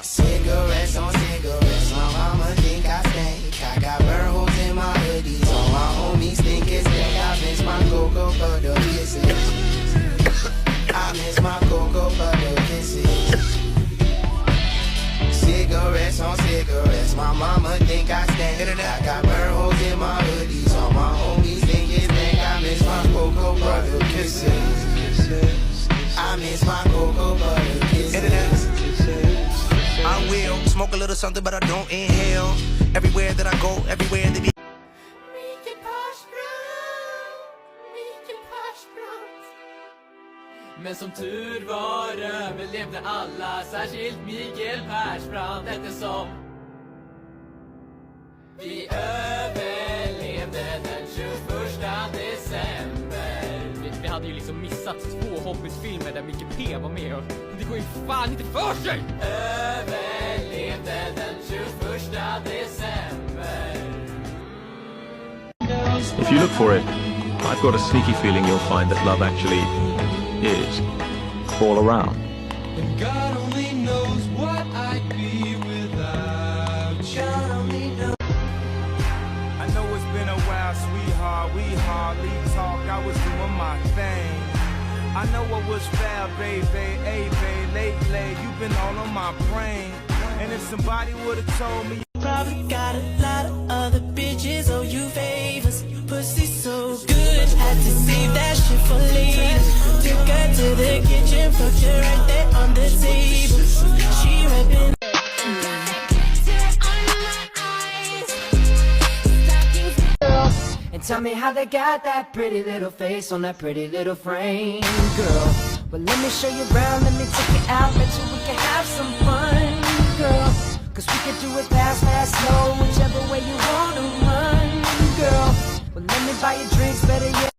Cigarettes on cigarettes, my mama think I stink. I got burn holes in my hoodies, all my homies think it's dead. I miss my cocoa butter kisses. I miss my cocoa butter kisses. Cigarettes on cigarettes, my mama think I stink. I got burn holes in my hoodies, all my homies think it's dead. I miss my cocoa butter kisses. I miss my cocoa butter kisses. I will smoke a little something, but I don't inhale. Everywhere that I go, everywhere that Men som tur var överlevde alla, särskilt Mikael Persbrandt eftersom vi överlevde den 21 december. Vi hade ju liksom missat 2 Hobbit-filmer där Micke P var med och det går ju fan inte för sig! Överlevde den 21 december. If you look for it, I've got a sneaky feeling you'll find that love actually is all around. And God only knows what I'd be without you. God only knows. I know it's been a while, sweetheart. We hardly talk. I was doing my thing. I know it was fair, baby. Hey, babe, lately you've been all on my brain. And if somebody would've told me, probably got a lot of other bitches owe you favors. Pussy so good, had to save that shit for later. Took her to the kitchen, fucked her right there on the table. She rapping. And tell me how they got that pretty little face on that pretty little frame, girl. Well, let me show you around, let me take you out, bet you we can have some fun, girl. Cause we could do it fast, fast, slow, whichever way you wanna run, girl. Well, let me buy you drinks, better yet.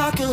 Fucking